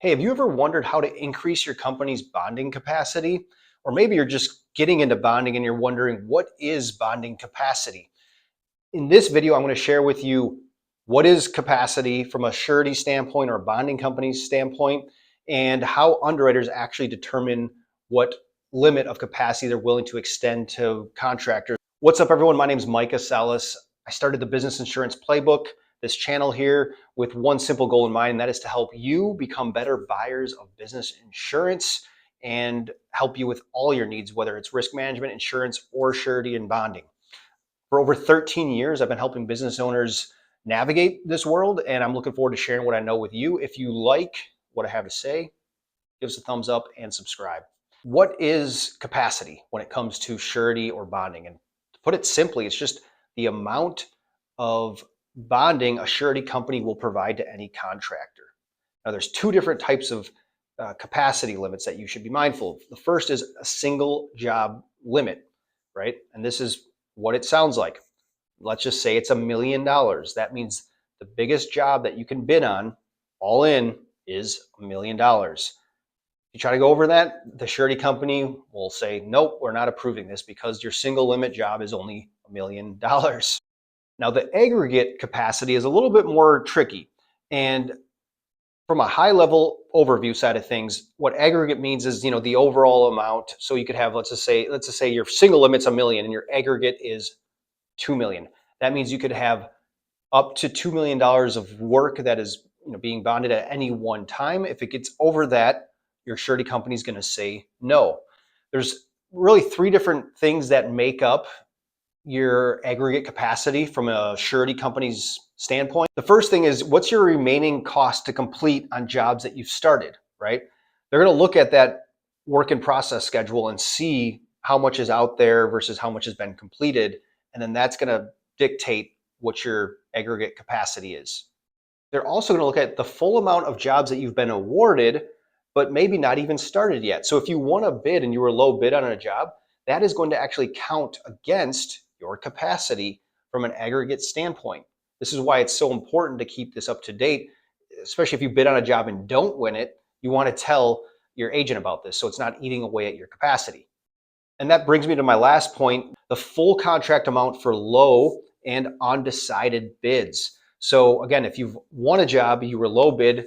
Hey, have you ever wondered how to increase your company's bonding capacity? Or maybe you're just getting into bonding and you're wondering, what is bonding capacity? In this video, I'm going to share with you what is capacity from a surety standpoint or a bonding company's standpoint, and how underwriters actually determine what limit of capacity they're willing to extend to contractors. What's up, everyone? My name is Micah Salas. I started the Business Insurance Playbook, this channel here, with one simple goal in mind, and that is to help you become better buyers of business insurance and help you with all your needs, whether it's risk management, insurance, or surety and bonding. For over 13 years, I've been helping business owners navigate this world, and I'm looking forward to sharing what I know with you. If you like what I have to say, give us a thumbs up and subscribe. What is capacity when it comes to surety or bonding? And to put it simply, it's just the amount of bonding a surety company will provide to any contractor. Now, there's two different types of capacity limits that you should be mindful of. The first is a single job limit, right? And this is what it sounds like. Let's just say it's $1 million. That means the biggest job that you can bid on, all in, is $1 million. You try to go over that, the surety company will say, nope, we're not approving this because your single limit job is only $1 million. Now, the aggregate capacity is a little bit more tricky. And from a high level overview side of things, what aggregate means is, the overall amount. So you could have, let's just say your single limit's $1 million and your aggregate is $2 million. That means you could have up to $2 million of work that is being bonded at any one time. If it gets over that, your surety company is going to say no. There's really three different things that make up your aggregate capacity from a surety company's standpoint. The first thing is, what's your remaining cost to complete on jobs that you've started, right? They're going to look at that work in process schedule and see how much is out there versus how much has been completed. And then that's going to dictate what your aggregate capacity is. They're also going to look at the full amount of jobs that you've been awarded, but maybe not even started yet. So if you won a bid and you were low bid on a job, that is going to actually count against your capacity from an aggregate standpoint. This is why it's so important to keep this up to date, especially if you bid on a job and don't win it. You want to tell your agent about this so it's not eating away at your capacity. And that brings me to my last point, the full contract amount for low and undecided bids. So again, if you've won a job, you were low bid,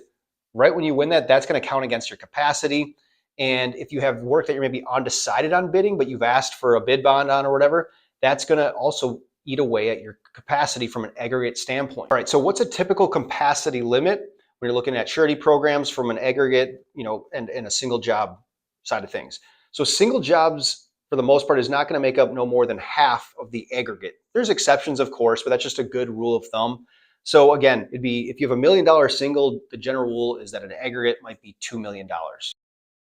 right when you win that, that's going to count against your capacity. And if you have work that you're maybe undecided on bidding, but you've asked for a bid bond on or whatever, that's going to also eat away at your capacity from an aggregate standpoint. All right, so what's a typical capacity limit when you're looking at surety programs from an aggregate, and a single job side of things? So single jobs, for the most part, is not going to make up no more than half of the aggregate. There's exceptions, of course, but that's just a good rule of thumb. So again, it'd be, if you have $1 million single, the general rule is that an aggregate might be $2 million.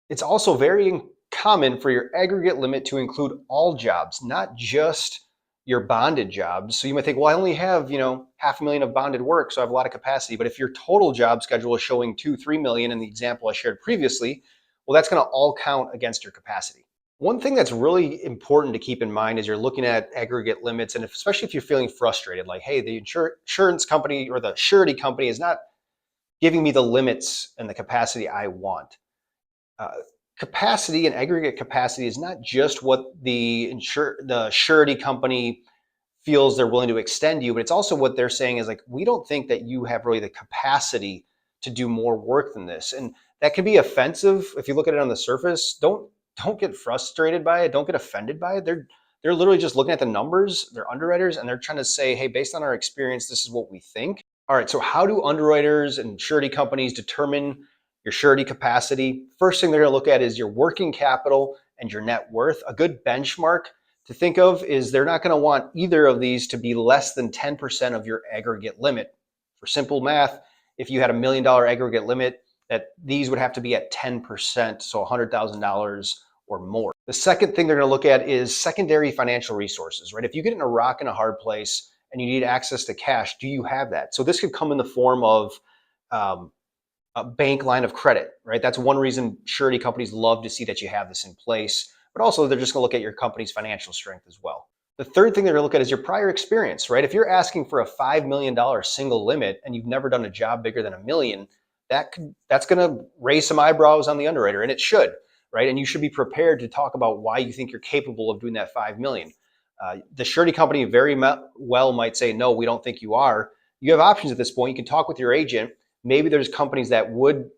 It's also very common for your aggregate limit to include all jobs, not just your bonded jobs. So you might think, well, I only have, $500,000 of bonded work, so I have a lot of capacity. But if your total job schedule is showing $2-3 million in the example I shared previously, well, that's going to all count against your capacity. One thing that's really important to keep in mind as you're looking at aggregate limits, and especially if you're feeling frustrated, like, hey, the insurance company or the surety company is not giving me the limits and the capacity I want. Capacity and aggregate capacity is not just what the surety company feels they're willing to extend you, but it's also what they're saying is like, we don't think that you have really the capacity to do more work than this. And that can be offensive if you look at it on the surface. Don't get frustrated by it. Don't get offended by it. They're literally just looking at the numbers. They're underwriters, and they're trying to say, hey, based on our experience, this is what we think. All right, so how do underwriters and surety companies determine your surety capacity? First thing they're going to look at is your working capital and your net worth. A good benchmark to think of is they're not going to want either of these to be less than 10% of your aggregate limit. For simple math, if you had $1 million aggregate limit, that these would have to be at 10%, so $100,000 or more. The second thing they're going to look at is secondary financial resources, right? If you get in a rock and a hard place and you need access to cash, do you have that? So this could come in the form of a bank line of credit, right? That's one reason surety companies love to see that you have this in place, but also they're just going to look at your company's financial strength as well. The third thing they're going to look at is your prior experience, right? If you're asking for a $5 million single limit and you've never done a job bigger than $1 million, that's going to raise some eyebrows on the underwriter, and it should, right? And you should be prepared to talk about why you think you're capable of doing that 5 million. The surety company very well might say, no, we don't think you are. You have options at this point. You can talk with your agent. Maybe there's companies that would,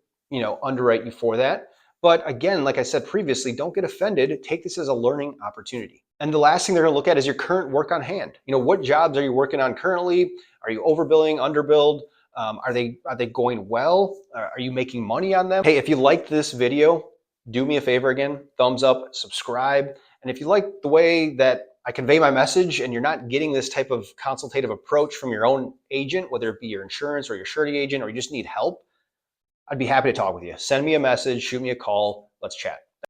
underwrite you for that. But again, like I said previously, don't get offended. Take this as a learning opportunity. And the last thing they're going to look at is your current work on hand. What jobs are you working on currently? Are you overbilling, underbilled? Are they going well? Are you making money on them? Hey, if you liked this video, do me a favor again, thumbs up, subscribe. And if you like the way that I convey my message and you're not getting this type of consultative approach from your own agent, whether it be your insurance or your surety agent, or you just need help, I'd be happy to talk with you. Send me a message, shoot me a call, let's chat.